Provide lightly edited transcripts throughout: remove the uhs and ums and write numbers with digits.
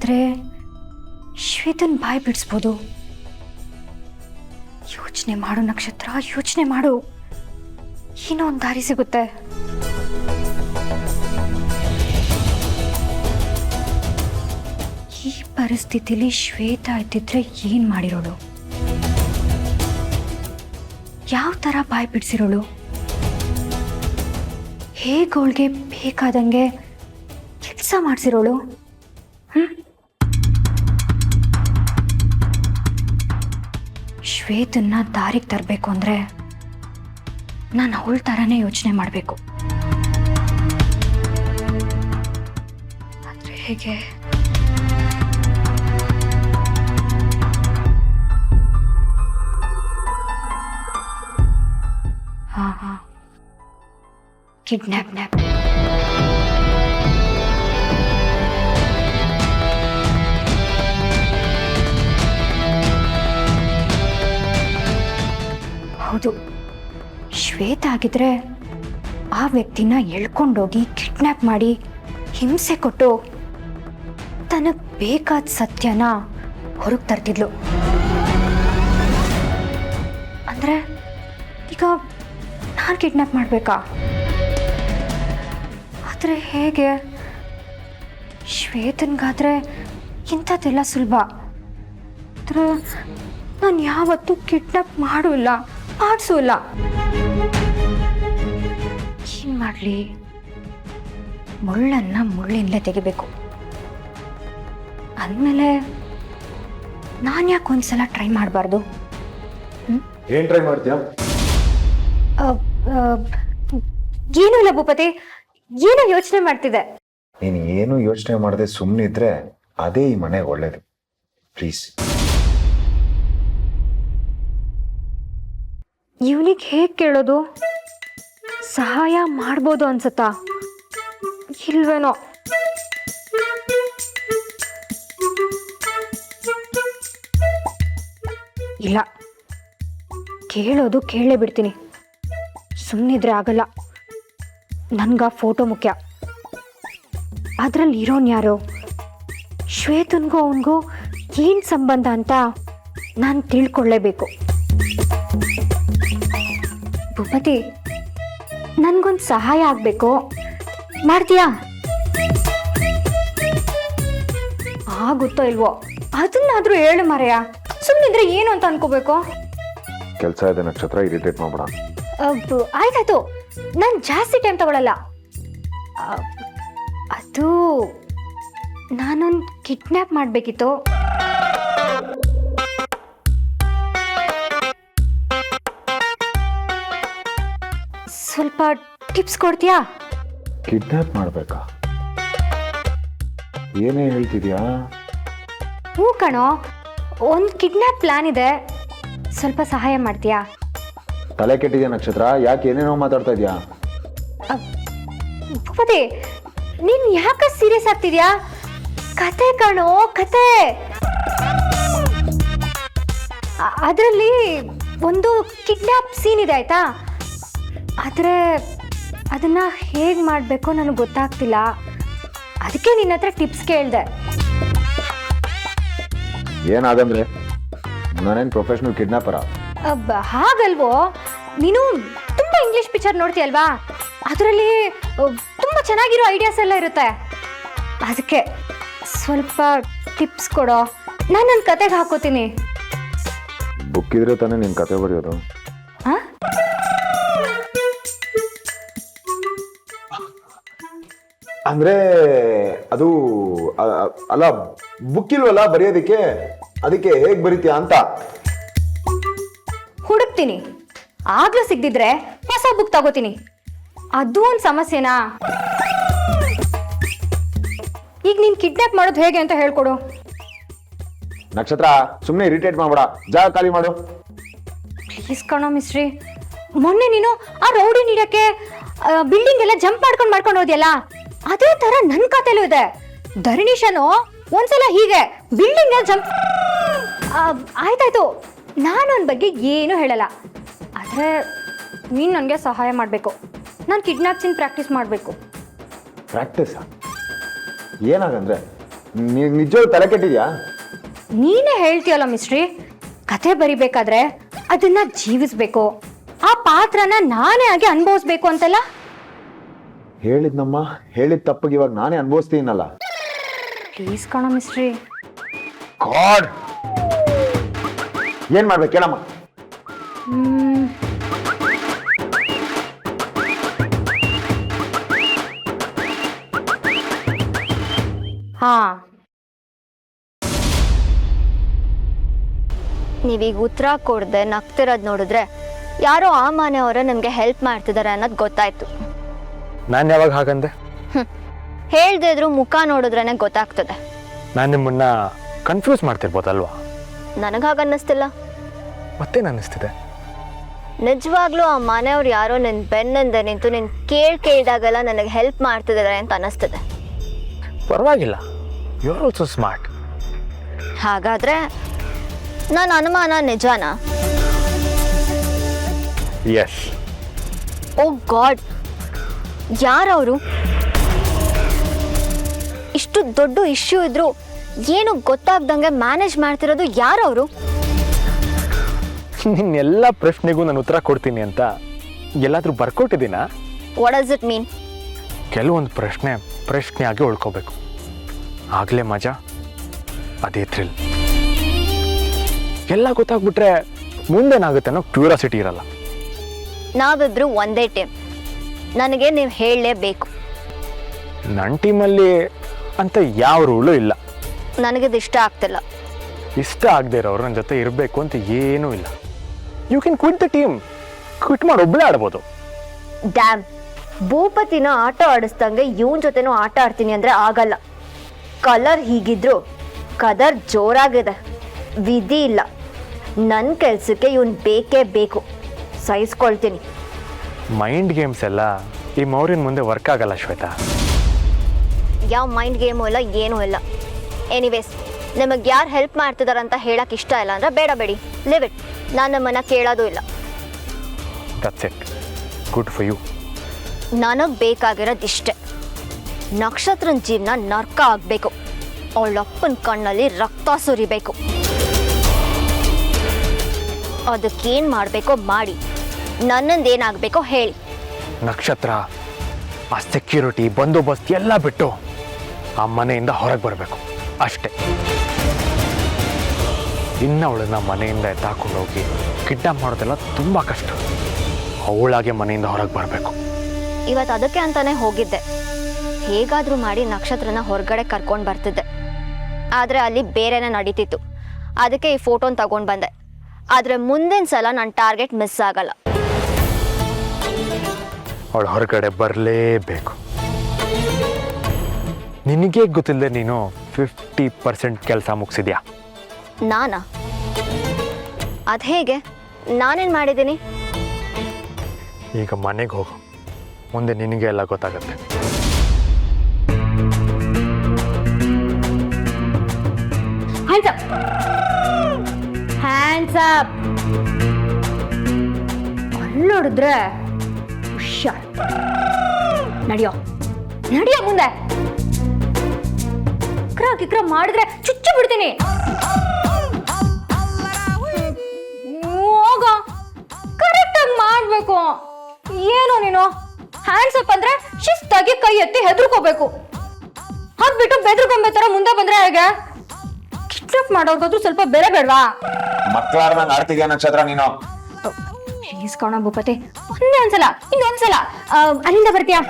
ಆದರೆ ಶ್ವೇತನ್ ಬಾಯಿ ಬಿಡಿಸ್ಬೋದು. ಯೋಚನೆ ಮಾಡು ನಕ್ಷತ್ರ, ಯೋಚನೆ ಮಾಡು, ಏನೋ ಒಂದು ದಾರಿ ಸಿಗುತ್ತೆ. ಈ ಪರಿಸ್ಥಿತಿಲಿ ಶ್ವೇತಾ ಇದ್ದಿದ್ರೆ ಏನ್ ಮಾಡಿರೋಳು? ಯಾವ ತರ ಬಾಯಿ ಬಿಡಿಸಿರೋಳು? ಹೇಗೆ ಅವಳಿಗೆ ಬೇಕಾದಂಗೆ ಕೆಲಸ ಮಾಡಿಸಿರೋಳು? ಶ್ವೇತನ್ನ ದಾರಿಗೆ ತರಬೇಕು ಅಂದ್ರೆ ನಾನು ಅವಳ ಥರನೇ ಯೋಚನೆ ಮಾಡಬೇಕು. ಆದರೆ ಹೇಗೆ? ಹಾಂ, ಕಿಡ್ನ್ಯಾಪ್. ಹೌದು, ಶ್ವೇತ ಆಗಿದ್ರೆ ಆ ವ್ಯಕ್ತಿನ ಎಳ್ಕೊಂಡೋಗಿ ಕಿಡ್ನ್ಯಾಪ್ ಮಾಡಿ ಹಿಂಸೆ ಕೊಟ್ಟು ತನಗೆ ಬೇಕಾದ ಸತ್ಯನ ಹೊರಗೆ ತರ್ತಿದ್ಲು. ಅಂದ್ರೆ ಈಗ ನಾನು ಕಿಡ್ನ್ಯಾಪ್ ಮಾಡಬೇಕಾ? ಆದರೆ ಹೇಗೆ? ಶ್ವೇತನ್ಗಾದ್ರೆ ಇಂಥದ್ದೆಲ್ಲ ಸುಲಭ. ಆದರೆ ನಾನು ಯಾವತ್ತೂ ಕಿಡ್ನ್ಯಾಪ್ ಮಾಡಿಲ್ಲ, ಮಾಡಿಸೋಲ್ಲ. ಏನು ಮಾಡಲಿ? ಮುಳ್ಳನ್ನು ಮುಳ್ಳಿಂದಲೇ ತೆಗಿಬೇಕು. ಅಂದಮೇಲೆ ನಾನು ಯಾಕೆ ಒಂದ್ಸಲ ಟ್ರೈ ಮಾಡಬಾರ್ದು? ಏನು ಟ್ರೈ ಮಾಡ್ತೀಯಾ? ಏನೂ ಇಲ್ಲ ಭೂಪತಿ, ಏನೋ ಯೋಚನೆ ಮಾಡ್ತಿದ್ದೆ. ನೀನು ಏನು ಯೋಚನೆ ಮಾಡದೆ ಸುಮ್ಮನೆ ಇದ್ರೆ ಅದೇ ಈ ಮನೆಗೆ ಒಳ್ಳೇದು. ಪ್ಲೀಸ್. ಇವನಿಗೆ ಹೇಗೆ ಕೇಳೋದು? ಸಹಾಯ ಮಾಡ್ಬೋದು ಅನ್ಸತ್ತಾ? ಇಲ್ವೇನೋ. ಇಲ್ಲ, ಕೇಳೋದು ಕೇಳೇ ಬಿಡ್ತೀನಿ. ಸುಮ್ಮನಿದ್ರೆ ಆಗಲ್ಲ. ನನ್ಗ ಫೋಟೋ ಮುಖ್ಯ. ಅದ್ರಲ್ಲಿ ಇರೋನ್ ಯಾರು? ಶ್ವೇತನ್ಗೂ ಅವನಿಗೂ ಏನು ಸಂಬಂಧ ಅಂತ ನಾನು ತಿಳ್ಕೊಳ್ಳೇಬೇಕು. ಭೂಪತಿ, ನನ್ಗೊಂದು ಸಹಾಯ ಆಗಬೇಕು, ಮಾಡ್ತೀಯಾ? ಆಗುತ್ತೋ ಇಲ್ವೋ ಅದನ್ನಾದ್ರೂ ಹೇಳು ಮಾರಾಯ. ಸುಮ್ಮನಿದ್ರೆ ಏನು ಅಂತ ಅನ್ಕೋಬೇಕು? ಕೆಲಸ ಇದೆ ನಕ್ಷತ್ರ, ಇರಿಟೇಟ್ ಮಾಡ್ಬೇಡ. ಆಯ್ತಾಯ್ತು, ನಾನು ಜಾಸ್ತಿ ಟೈಮ್ ತಗೊಳ್ಳಲ್ಲ. ಅದು ನಾನೊಂದು ಕಿಡ್ನ್ಯಾಪ್ ಮಾಡಬೇಕಿತ್ತು. ಸ್ವಲ್ಪ ಟಿಪ್ಸ್ ಕೊಡ್ತೀಯಾ? ಕಿಡ್ನಾಪ್ ಮಾಡ್ಬೇಕಾ? ಏನೇ ಹೇಳ್ತಿದ್ಯಾ? ಹ್ಞೂ ಕಣೋ, ಒಂದು ಕಿಡ್ನ್ಯಾಪ್ ಪ್ಲಾನ್ ಇದೆ. ಸ್ವಲ್ಪ ಸಹಾಯ ಮಾಡ್ತೀಯಾ? ತಲೆ ಕೆಟ್ಟಿದ್ಯಾ ನಕ್ಷತ್ರ? ಯಾಕೆ ಏನೇನೋ ಮಾತಾಡ್ತಾ ಇದೀಯಾ? ಭೂಪತಿ, ನೀನ್ ಯಾಕೆ ಸೀರಿಯಸ್ ಆಗ್ತಿದ್ಯಾ? ಕತೆ ಕಣೋ, ಕತೆ. ಅದರಲ್ಲಿ ಒಂದು ಕಿಡ್ನ್ಯಾಪ್ ಸೀನ್ ಇದೆ, ಆಯ್ತಾ? ಆದರೆ ಅದನ್ನ ಹೇಗೆ ಮಾಡಬೇಕು ನನಗೆ ಗೊತ್ತಾಗ್ತಿಲ್ಲ. ಅದಕ್ಕೆ ನಿನ್ನ ಹತ್ರ ಟಿಪ್ಸ್ ಕೇಳಿದೆ. ಏನಾದಂದ್ರೆ ನಾನೇನು ಪ್ರೊಫೆಷನಲ್ ಕಿಡ್ನಾಪರ? ಹಾಗಲ್ವೋ, ನೀನು ತುಂಬ ಇಂಗ್ಲಿಷ್ ಪಿಕ್ಚರ್ ನೋಡ್ತೀಯಲ್ವಾ? ಅದರಲ್ಲಿ ತುಂಬ ಚೆನ್ನಾಗಿರೋ ಐಡಿಯಾಸ್ ಎಲ್ಲ ಇರುತ್ತೆ. ಅದಕ್ಕೆ ಸ್ವಲ್ಪ ಟಿಪ್ಸ್ ಕೊಡೋ, ನಾನು ನನ್ನ ಕತೆಗೆ ಹಾಕೋತೀನಿ. ಬುಕ್ ಇದ್ರೆ ತಾನೇ ನಿನ್ನ ಕತೆ ಬರೆಯೋದು. ಹಾಂ, ಅಂದ್ರೆ ಅದು ಅಲ್ಲ, ಬುಕ್ ಇಲ್ವಲ್ಲ ಬರೆಯೋದಕ್ಕೆ, ಅದಕ್ಕೆ ಹೇಗೆ ಬರೀತೀಯಾ ಅಂತ ಹುಡುಕ್ತೀನಿ. ಆಗ್ಲೂ ಸಿಗ್ದಿದ್ರೆ ಹೊಸ ಬುಕ್ ತಗೋತೀನಿ. ಅದು ಒಂದು ಸಮಸ್ಯೆನಾ? ಈಗ ನೀನ್ ಕಿಡ್ನಾಪ್ ಮಾಡೋದು ಹೇಗೆ ಅಂತ ಹೇಳ್ಕೊಡು. ನಕ್ಷತ್ರ, ಸುಮ್ಮನೆ ಇರಿಟೇಟ್ ಮಾಡ್ಬೇಡ, ಜಾಗ ಖಾಲಿ ಮಾಡು. ಪ್ಲೀಸ್ ಕಣೋ ಮಿಸ್ಟ್ರಿ, ಮೊನ್ನೆ ನೀನು ಆ ರೌಡಿ ನೀಡಕ್ಕೆ ಬಿಲ್ಡಿಂಗ್ ಎಲ್ಲ ಜಂಪ್ ಮಾಡ್ಕೊಂಡು ಹೋದ್ಯಲ್ಲ, ಅದೇ ತರ ನನ್ನ ಕಥೆಲೂ ಇದೆ. ಧರಣೀಶನು ಒಂದ್ಸಲ ಹೀಗೆ ಬಿಲ್ಡಿಂಗ್ ಜಂಪ್. ಆಯ್ತಾಯ್ತು, ನಾನು ಅವನ ಬಗ್ಗೆ ಏನೂ ಹೇಳಲ್ಲ. ಆದರೆ ನೀನು ನನಗೆ ಸಹಾಯ ಮಾಡಬೇಕು. ನಾನು ಕಿಡ್ನಾಪ್ ಸೀನ್ ಪ್ರಾಕ್ಟೀಸ್ ಮಾಡಬೇಕು. ಪ್ರಾಕ್ಟೀಸ್ ಏನಾಗಂದ್ರೆ ನಿಜವಾಗ್ಲೂ ತಲೆ ಕೆಟ್ಟಿದ್ಯಾ? ನೀನೇ ಹೇಳ್ತೀಯಲ್ಲ ಮಿಸ್ಟ್ರಿ, ಕಥೆ ಬರಿಬೇಕಾದ್ರೆ ಅದನ್ನ ಜೀವಿಸ್ಬೇಕು, ಆ ಪಾತ್ರನ ನಾನೇ ಆಗಿ ಅನುಭವಿಸ್ಬೇಕು ಅಂತಲ್ಲ. ಹೇಳಿದ್ನಮ್ಮ, ಹೇಳಿದ ತಪ್ಪಿಗೆ ಇವಾಗ ನಾನೇ ಅನುಭವಿಸ್ತೀನಲ್ಲ. ಪ್ಲೀಸ್ ಕಣೋ ಮಿಸ್ಟ್ರಿ. ಗಾಡ್, ಏನ್ ಮಾಡ್ಬೇಕು ಹೇಳಮ್ಮ? ಹಾ, ನೀವೀಗ ಉತ್ತರ ಕೊಡದೆ ನಗ್ತಿರೋದು ನೋಡಿದ್ರೆ ಯಾರೋ ಆ ಮನೆಯವರ ನಿಮಗೆ ಹೆಲ್ಪ್ ಮಾಡ್ತಿದ್ದಾರೆ ಅನ್ನೋದು ಗೊತ್ತಾಯ್ತು. ನಾನು ಯಾವಾಗ ಹಾಗಂದೆ? ಹೇಳ್ದೇ ಇದ್ರು ಮುಖ ನೋಡಿದ್ರೇನೆ ಗೊತ್ತಾಗ್ತದೆ. ನಾನು ನಿಮ್ಮನ್ನ ಕನ್ಫ್ಯೂಸ್ ಮಾಡ್ತಿರ್ಬೋದಲ್ವಾ? ನನಗೆ ಹಾಗನ್ನಿಸ್ತಿಲ್ಲ. ಮತ್ತೇನು ಅನ್ನಿಸ್ತಿದೆ? ನಿಜವಾಗ್ಲೂ ಆ ಮನೆಯವ್ರು ಯಾರೋ ನಿನ್ನ ಬೆನ್ನಿಂದ ನಿಂತು ನಿನ್ನ ಕೇಳ್ದಾಗೆಲ್ಲ ನನಗೆ ಹೆಲ್ಪ್ ಮಾಡ್ತಿದ್ದಾರೆ ಅಂತ ಅನ್ನಿಸ್ತದೆ. ಪರವಾಗಿಲ್ಲ, ಯು ಆರ್ ಆಲ್ಸೋ ಸ್ಮಾರ್ಟ್. ಹಾಗಾದ್ರೆ ನನ್ನ ಅನುಮಾನ ನಿಜಾನಾ? ಎಸ್. ಓ ಗಾಡ್, ಯಾರವರು? ಇಷ್ಟು ದೊಡ್ಡ ಇಶ್ಯೂ ಇದ್ರು ಏನು ಗೊತ್ತಾಗ್ದಂಗೆ ಮ್ಯಾನೇಜ್ ಮಾಡ್ತಿರೋದು ಯಾರವರು? ನಿನ್ನೆಲ್ಲ ಪ್ರಶ್ನೆಗೂ ನಾನು ಉತ್ತರ ಕೊಡ್ತೀನಿ ಅಂತ ಎಲ್ಲಾದ್ರೂ ಬರ್ಕೊಟ್ಟಿದ್ದೀನಾ? What does it mean? ಕೆಲವೊಂದು ಪ್ರಶ್ನೆಯಾಗಿ ಉಳ್ಕೋಬೇಕು, ಆಗಲೇ ಮಜಾ, ಅದೇ ಥ್ರಿಲ್. ಎಲ್ಲ ಗೊತ್ತಾಗ್ಬಿಟ್ರೆ ಮುಂದೇನಾಗುತ್ತೆ ಅನ್ನೋ ಕ್ಯೂರಿಯಾಸಿಟಿ ಇರಲ್ಲ. ನಾವಿಬ್ರು ಒಂದೇ ಟೀಮ್, ನನಗೆ ನೀವು ಹೇಳಲೇಬೇಕು. ನನ್ನ ಟೀಮಲ್ಲಿ ಅಂತ ಯಾವ ರೂಲು ಇಲ್ಲ. ನನಗಿದು ಇಷ್ಟ ಆಗ್ತಿಲ್ಲ. ಇಷ್ಟ ಆಗದೆ ಇರೋರು ನನ್ನ ಜೊತೆ ಇರಬೇಕು ಅಂತ ಏನೂ ಇಲ್ಲ. You can quit the team, quit ಮಾಡಿ ಒಬ್ಬಳೇ ಆಡ್ಬೋದು. ಡ್ಯಾಮ್, ಭೂಪತಿನ ಆಟ ಆಡಿಸ್ದಂಗೆ ಇವನ್ ಜೊತೆನೂ ಆಟ ಆಡ್ತೀನಿ ಅಂದ್ರೆ ಆಗಲ್ಲ. ಕಲರ್ ಹೀಗಿದ್ರು ಕದರ್ ಜೋರಾಗಿದೆ, ವಿಧಿ ಇಲ್ಲ. ನನ್ನ ಕೆಲ್ಸಕ್ಕೆ ಇವನ್ ಬೇಕೇ ಬೇಕು, ಸಹಿಸ್ಕೊಳ್ತೀನಿ. ಮೈಂಡ್ ಗೇಮ್ಸ್ ಎಲ್ಲ ಈ ಮೌರ್ಯನ ಮುಂದೆ ವರ್ಕ್ ಆಗಲ್ಲ ಶ್ವೇತಾ. ಯಾವ ಮೈಂಡ್ ಗೇಮು ಇಲ್ಲ, ಏನೂ ಇಲ್ಲ. ಎನಿವೇಸ್, ನಿಮಗೆ ಯಾರು ಹೆಲ್ಪ್ ಮಾಡ್ತಿದಾರಂತ ಹೇಳಕ್ ಇಷ್ಟ ಇಲ್ಲ ಅಂದ್ರೆ ಬೇಡ ಬೇಡಿ, ಲಿವ್ ಇಟ್. ನಾನು ನಮ್ಮನ್ನ ಕೇಳೋದು ಇಲ್ಲ. That's it, good for you. ನನಗೆ ಬೇಕಾಗಿರೋದು ಇಷ್ಟೇ, ನಕ್ಷತ್ರನ ಜೀವನ ನರ್ಕ ಆಗಬೇಕು, ಅವಳಪ್ಪನ ಕಣ್ಣಲ್ಲಿ ರಕ್ತ ಸುರಿಬೇಕು. ಅದಕ್ಕೇನು ಮಾಡಬೇಕೋ ಮಾಡಿ, ನನ್ನಂದೇನಾಗಬೇಕೋ ಹೇಳಿ. ನಕ್ಷತ್ರ ಆ ಸೆಕ್ಯೂರಿಟಿ ಬಂದೋಬಸ್ತ್ ಎಲ್ಲ ಬಿಟ್ಟು ಆ ಮನೆಯಿಂದ ಹೊರಗೆ ಬರಬೇಕು ಅಷ್ಟೇ. ಇನ್ನು ಅವಳನ್ನ ಮನೆಯಿಂದ ಎತ್ತಾಕೊಂಡು ಹೋಗಿ ಕಿಡ್ನಾಪ್ ಮಾಡೋದೆಲ್ಲ ತುಂಬ ಕಷ್ಟ. ಅವಳಾಗೆ ಮನೆಯಿಂದ ಹೊರಗೆ ಬರಬೇಕು. ಇವತ್ತು ಅದಕ್ಕೆ ಅಂತಾನೆ ಹೋಗಿದ್ದೆ. ಹೇಗಾದರೂ ಮಾಡಿ ನಕ್ಷತ್ರನ ಹೊರಗಡೆ ಕರ್ಕೊಂಡು ಬರ್ತಿದ್ದೆ, ಆದರೆ ಅಲ್ಲಿ ಬೇರೆನೇ ನಡೀತಿತ್ತು. ಅದಕ್ಕೆ ಈ ಫೋಟೋನ ತಗೊಂಡು ಬಂದೆ. ಆದರೆ ಮುಂದಿನ ಸಲ ನನ್ನ ಟಾರ್ಗೆಟ್ ಮಿಸ್ ಆಗಲ್ಲ. ಅವಳು ಹೊರಗಡೆ ಬರಲೇಬೇಕು. ನಿನಗೆ ಗೊತ್ತಿಲ್ಲದೆ ನೀನು 50% ಕೆಲಸ ಮುಗಿಸಿದ್ಯಾ. ನಾನಾ? ಅದು ಹೇಗೆ? ನಾನೇನು ಮಾಡಿದ್ದೀನಿ? ಈಗ ಮನೆಗೆ ಹೋಗು, ಮುಂದೆ ನಿನಗೆ ಎಲ್ಲ ಗೊತ್ತಾಗುತ್ತೆ. Hands up. ಅಲ್ಲೋಡಿದ್ರೆ ಹುಷಾರ್. ನಡಿಯೋ ನಡಿಯೋ ಮುಂದೆ. ಕಿಕ್ರ ಮಾಡಿದ್ರೆ ಚುಚ್ಚು ಬಿಡ್ತೀನಿ. ಹೋಗ, ಕರೆಕ್ಟ್ ಆಗಿ ಮಾಡ್ಬೇಕು. ಏನೋ ನೀನು ಹ್ಯಾಂಡ್ಸ್ ಅಪ್ ಅಂದ್ರೆ ಶಿಸ್ತಾಗಿ ಕೈ ಎತ್ತಿ ಹೆದರ್ಕೋಬೇಕು. ಹಾಕ್ಬಿಟ್ಟು ಬೆದರ್ಕೊಂಬೆ ತರ ಮುಂದೆ ಬಂದ್ರೆ ಹೇಗೆ? ಕಿಡ್ನಾಪ್ ಮಾಡೋರ್ಗಾದ್ರೂ ಸ್ವಲ್ಪ ಬೆಲೆ ಬೇಡವಾ? ಮಕ್ಕಳಾಡ್ದಂಗ್ ಆಡ್ತಿದ್ಯಾ ನಕ್ಷತ್ರ ನೀನು? ಪ್ಲೀಸ್ ಕಣ ಭೂಪತಿ, ಒಂದೇ ಒಂದ್ಸಲ, ಇನ್ನೊಂದ್ಸಲ ಅಲ್ಲಿಂದ ಬರ್ತೀಯಾ?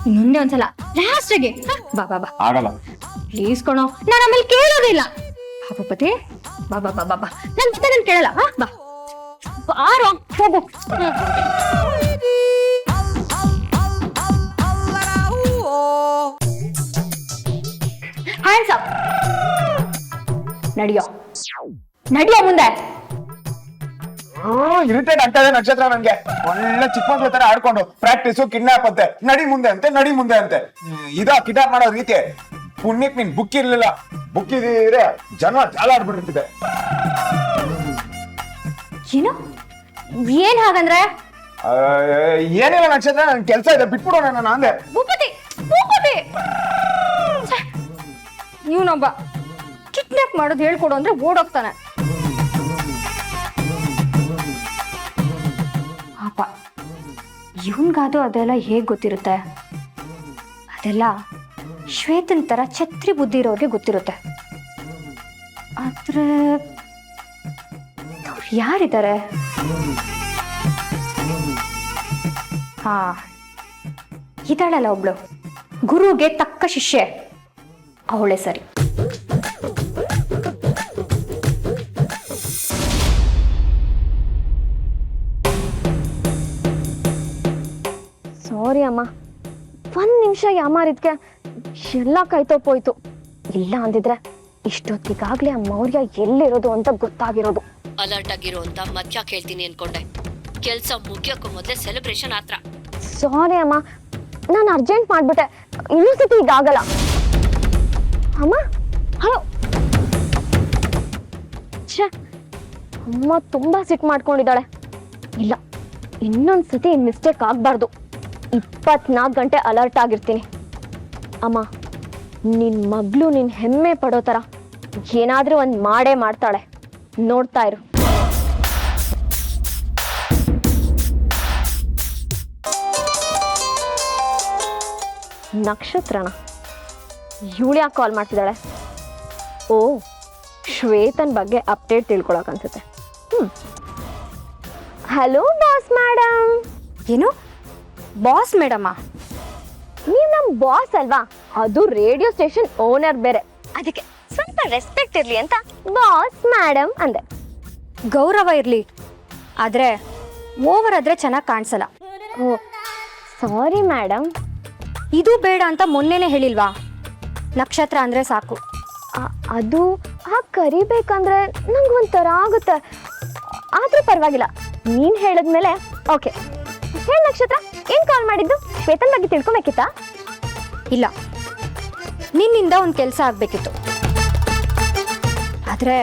ಇನ್ನೊಂದೇ ಒಂದ್ಸಲ ಲಾಸ್ಟಿಗೆ. ಬಾ ಬಾ ಬಾ. ಆಗಲ್ಲ. ಪ್ಲೀಸ್ ಕಣೋ, ನಾನು ಆಮೇಲೆ ಕೇಳೋದಿಲ್ಲ. ಬಾ ಭೂಪತಿ, ಬಾ ಬಾ ಬಾ ಬಾ ಬಾ. ನನ್ ಜೊತೆ ನಾನು ಕೇಳಲ್ಲ. ಬಾ ಬಾರೋ, ಹೋಗು. Hands up. ನಡಿಯೋ ನಡಿಯೋ ಮುಂದೆ. ಇರಿಟೇಟ್ ಆಗ್ತಾ ಇದೆ ನಕ್ಷತ್ರ ನನ್ಗೆ. ಒಳ್ಳೆ ಚಿಕ್ಕ ಮಕ್ಳ ತರ ಆಡ್ಕೊಂಡು ಪ್ರಾಕ್ಟೀಸು ಕಿಡ್ನಾಪ್ ಅಂತೆ, ನಡಿ ಮುಂದೆ ಅಂತೆ, ನಡಿ ಮುಂದೆ ಅಂತೆ. ಇದಾ ಕಿಡ್ನಾಪ್ ಮಾಡೋ ರೀತಿ? ಪುಣ್ಯಕ್ ನೀನ್ ಬುಕ್ ಇರ್ಲಿಲ್ಲ, ಬುಕ್ ಇದ್ರೆ ಜನ ಜಾಲ ಆಡ್ಬಿಟ್ಟಿರ್ತಿದೆ. ಏನು? ಏನ್ ಹಾಗಂದ್ರೆ? ಏನಿಲ್ಲ ನಕ್ಷತ್ರ, ನನ್ ಕೆಲ್ಸ ಇದೆ, ಬಿಟ್ಬಿಡೋಣ ನಾನು ಅಂದೆ. ಭೂಪತಿ ಭೂಪತಿ, ಇವನೊಬ್ಬ ಕಿಡ್ನಾಪ್ ಮಾಡೋದು ಹೇಳ್ಕೊಡು ಅಂದ್ರೆ ಓಡೋಗ್ತಾನೆ. ಪಾಪ ಇವನ್ಗಾದು ಅದೆಲ್ಲ ಹೇಗೆ ಗೊತ್ತಿರುತ್ತೆ? ಅದೆಲ್ಲ ಶ್ವೇತನ್ ತರ ಛತ್ರಿ ಬುದ್ಧಿ ಇರೋರಿಗೆ ಗೊತ್ತಿರುತ್ತೆ. ಆದ್ರೆ ಅವ್ರು ಯಾರಿದ್ದಾರೆ? ಹಾ, ಇದ್ದಾಳಲ್ಲ ಒಬ್ಳು, ಗುರುಗೆ ತಕ್ಕ ಶಿಷ್ಯೆ, ಅವಳೇ ಸರಿ. ಸಾರಿ ಅಮ್ಮ, ಒಂದ್ ನಿಮಿಷ ಯಾಮಾರಿದ್ಕೆ ಎಲ್ಲ ಕೈತೋಪೋಯ್ತು. ಇಲ್ಲ ಅಂದಿದ್ರೆ ಇಷ್ಟೊತ್ತಿಗಾಗ್ಲೇ ಆ ಮೌರ್ಯ ಎಲ್ಲಿರೋದು ಅಂತ ಗೊತ್ತಾಗಿರೋದು. ಅಲರ್ಟ್ ಆಗಿರೋ ಅಂತ ಮಧ್ಯ ಕೇಳ್ತೀನಿ ಅನ್ಕೊಂಡೆ. ಕೆಲ್ಸ ಮುಗಿಯೋಕ್ಕೂ ಮೊದ್ಲೇ ಸೆಲೆಬ್ರೇಷನ್ ಆತ್ರ. ಸಾರಿ ಅಮ್ಮ, ನಾನು ಅರ್ಜೆಂಟ್ ಮಾಡ್ಬಿಟ್ಟೆ. ಇನ್ನೊಂದ್ಸತಿ ಈಗಾಗಲ್ಲ. ಅಮ್ಮ, ಹಲೋ. ಛೇ, ಅಮ್ಮ ತುಂಬಾ ಸಿಟ್ಟು ಮಾಡ್ಕೊಂಡಿದ್ದಾಳೆ. ಇಲ್ಲ, ಇನ್ನೊಂದ್ಸತಿ ಮಿಸ್ಟೇಕ್ ಆಗ್ಬಾರ್ದು. 24 ಗಂಟೆ ಅಲರ್ಟ್ ಆಗಿರ್ತೀನಿ. ಅಮ್ಮ, ನಿನ್ ಮಗಳು ನಿನ್ ಹೆಮ್ಮೆ ಪಡೋ ಥರ ಏನಾದ್ರೂ ಒಂದು ಮಾಡೇ ಮಾಡ್ತಾಳೆ, ನೋಡ್ತಾ ಇರು. ನಕ್ಷತ್ರನ ಇವಳು ಯಾಕೆ ಕಾಲ್ ಮಾಡ್ತಿದ್ದಾಳೆ? ಓ, ಶ್ವೇತನ್ ಬಗ್ಗೆ ಅಪ್ಡೇಟ್ ತಿಳ್ಕೊಳಕ್ ಅನ್ಸುತ್ತೆ. Hello boss madam. ಏನು ಬಾಸ್ ಮೇಡಮ್ಮ? ನೀವು ನಮ್ಮ ಬಾಸ್ ಅಲ್ವಾ? ಅದು ರೇಡಿಯೋ ಸ್ಟೇಷನ್ ಓನರ್ ಬೇರೆ, ಅದಕ್ಕೆ ಸ್ವಲ್ಪ ರೆಸ್ಪೆಕ್ಟ್ ಇರ್ಲಿ ಅಂತ ಬಾಸ್ ಮೇಡಮ್ ಅಂದೆ. ಗೌರವ ಇರ್ಲಿ, ಆದ್ರೆ ಓವರ್ ಆದ್ರೆ ಚೆನ್ನಾಗಿ ಕಾಣಿಸಲ್ಲ. ಓ ಸಾರಿ ಮೇಡಮ್. ಇದು ಬೇಡ ಅಂತ ಮೊನ್ನೆನೆ ಹೇಳಿಲ್ವಾ? ನಕ್ಷತ್ರ ಅಂದ್ರೆ ಸಾಕು. ಅದು ಕರಿಬೇಕಂದ್ರೆ ನಂಗೆ ಒಂಥರ ಆಗುತ್ತೆ. ಆದ್ರೂ ಪರವಾಗಿಲ್ಲ, ನೀನ್ ಹೇಳಿದ್ಮೇಲೆ ಓಕೆ. ಹೇಳಿ ನಕ್ಷತ್ರ, ಏನ್ ಕಾಲ್ ಮಾಡಿದ್ದು? ವೇತನ ಬಗ್ಗೆ ತಿಳ್ಕೊಬೇಕಿತ್ತಾ? ಇಲ್ಲ, ನಿನ್ನಿಂದ ಒಂದು ಕೆಲಸ ಆಗ್ಬೇಕಿತ್ತು. ಆದ್ರೆ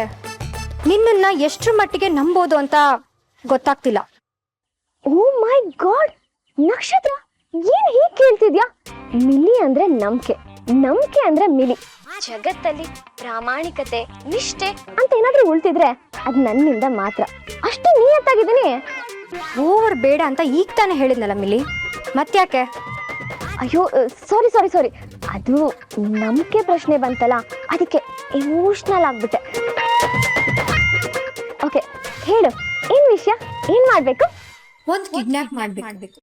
ನಿನ್ನನ್ನ ಎಷ್ಟರ ಮಟ್ಟಿಗೆ ನಂಬೋದು ಅಂತ ಗೊತ್ತಾಗ್ತಿಲ್ಲ. ಓ ಮೈ ಗಾಡ್ ನಕ್ಷತ್ರ, ಏನ್ ಹೀಗೆ ಕೇಳ್ತಿದ್ಯಾ? ಮಿಲಿ ಅಂದ್ರೆ ನಂಬಿಕೆ, ನಂಬಿಕೆ ಅಂದ್ರೆ ಮಿಲಿ. ಜಗತ್ತಲ್ಲಿ ಪ್ರಾಮಾಣಿಕತೆ, ನಿಷ್ಠೆ ಅಂತ ಏನಾದ್ರೂ ಉಳ್ತಿದ್ರೆ ಅದ್ ನನ್ನಿಂದ ಮಾತ್ರ. ಅಷ್ಟು ನಿಯತ್ತಾಗಿದ್ದೀನಿ. ಓವರ್ ಬೇಡ ಅಂತ ಈಗ ತಾನೇ ಹೇಳಿದ್ನಲ್ಲ ಮಿಲಿ, ಮತ್ತ್ಯಾಕೆ? ಅಯ್ಯೋ ಸಾರಿ ಸಾರಿ ಸಾರಿ, ಅದು ನಂಬಿಕೆ ಪ್ರಶ್ನೆ ಬಂತಲ್ಲ, ಅದಕ್ಕೆ ಎಮೋಷನಲ್ ಆಗ್ಬಿಟ್ಟೆ. ಓಕೆ ಹೇಳು, ಏನ್ ವಿಷಯ? ಏನ್ ಮಾಡ್ಬೇಕು? ಒಂದು ಕಿಡ್ನಾಪ್ ಮಾಡ್ಬೇಕು.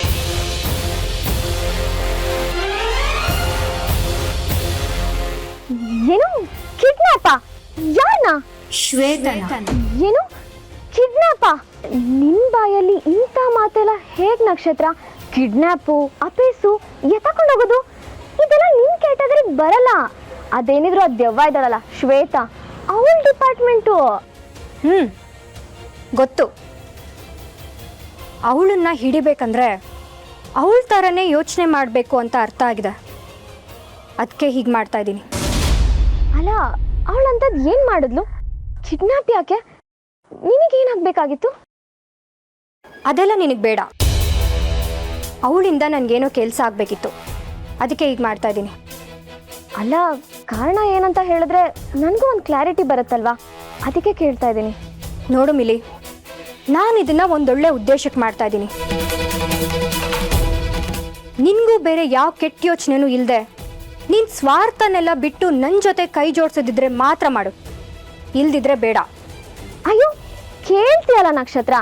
ಏನು ಕಿಡ್ನಾಪ? ಯಾರನ್ನ? ಶ್ವೇತನ. ಏನು ಕಿಡ್ನಾಪ? ನಿನ್ ಬಾಯಲ್ಲಿ ಇಂಥ ಮಾತೆಲ್ಲ ಹೇಗ್ ನಕ್ಷತ್ರ? ಕಿಡ್ನಾಪು, ಅಪೇಸು, ಎತ್ತಕೊಂಡೋಗೋದು ಇದೆಲ್ಲ ನಿನ್ ಕ್ಯಾಟಗರಿಗೆ ಬರಲ್ಲ. ಅದೇನಿದ್ರು ಅದು ದೆವ್ವ ಇದ್ದಾಳಲ್ಲ ಶ್ವೇತಾ, ಅವಳ ಡಿಪಾರ್ಟ್ಮೆಂಟು. ಗೊತ್ತು. ಅವಳನ್ನ ಹಿಡಿಬೇಕಂದ್ರೆ ಅವಳ ಥರನೇ ಯೋಚನೆ ಮಾಡಬೇಕು ಅಂತ ಅರ್ಥ ಆಗಿದೆ. ಅದಕ್ಕೆ ಹೀಗೆ ಮಾಡ್ತಾ ಇದ್ದೀನಿ. ಅಲ್ಲ, ಅವಳಂತದ್ದು ಏನ್ ಮಾಡಿದ್ಲು? ಕಿಡ್ನಾಪ್ ಯಾಕೆ? ನಿನಗೇನಾಗಬೇಕಾಗಿತ್ತು? ಅದೆಲ್ಲ ನಿನಗೆ ಬೇಡ. ಅವಳಿಂದ ನನಗೇನೋ ಕೆಲಸ ಆಗಬೇಕಿತ್ತು, ಅದಕ್ಕೆ ಹೀಗೆ ಮಾಡ್ತಾ ಇದ್ದೀನಿ. ಅಲ್ಲ, ಕಾರಣ ಏನಂತ ಹೇಳಿದ್ರೆ ನನಗೂ ಒಂದು ಕ್ಲಾರಿಟಿ ಬರುತ್ತಲ್ವಾ, ಅದಕ್ಕೆ ಕೇಳ್ತಾ ಇದ್ದೀನಿ. ನೋಡು ಮಿಲಿ, ನಾನು ಇದನ್ನು ಒಂದೊಳ್ಳೆ ಉದ್ದೇಶಕ್ಕೆ ಮಾಡ್ತಾ ಇದ್ದೀನಿ. ನಿನಗೂ ಬೇರೆ ಯಾವ ಕೆಟ್ಟ ಯೋಚನೆನೂ ಇಲ್ಲದೆ ನೀನು ಸ್ವಾರ್ಥನೆಲ್ಲ ಬಿಟ್ಟು ನನ್ನ ಜೊತೆ ಕೈ ಜೋಡಿಸೋದಿದ್ರೆ ಮಾತ್ರ ಮಾಡು, ಇಲ್ದಿದ್ರೆ ಬೇಡ. ಅಯ್ಯೋ ಕೇಳ್ತೀಯಲ್ಲ ನಕ್ಷತ್ರ,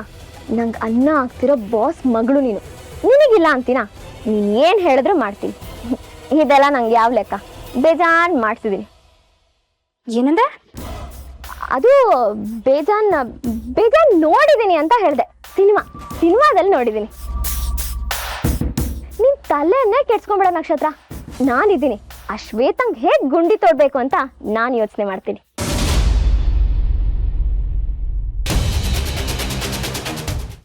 ನಂಗೆ ಅನ್ನ ಆಗ್ತಿರೋ ಬಾಸ್ ಮಗಳು ನೀನು. ನಿನಗಿಲ್ಲ ಅಂತೀನಾ? ನೀನು ಏನು ಹೇಳಿದ್ರು ಮಾಡ್ತೀನಿ. ಇದೆಲ್ಲ ನಂಗೆ ಯಾವ ಲೆಕ್ಕ? ಬೇಜಾನ್ ಮಾಡ್ತಿದ್ದೀನಿ. ಏನಂದೆ? ಅದು ಬೇಜಾನ್ ನೋಡಿದ್ದೀನಿ ಅಂತ ಹೇಳಿದೆ. ಸಿನಿಮಾದಲ್ಲಿ ನೋಡಿದ್ದೀನಿ. ನಿನ್ ತಲೆಯನ್ನೇ ಕೆಡ್ಸ್ಕೊಂಬಿಡ ನಕ್ಷತ್ರ. ನಾನಿದ್ದೀನಿ, ಆ ಶ್ವೇತಂಗ್ ಹೇಗೆ ಗುಂಡಿ ತೋಡ್ಬೇಕು ಅಂತ ನಾನು ಯೋಚನೆ ಮಾಡ್ತೀನಿ.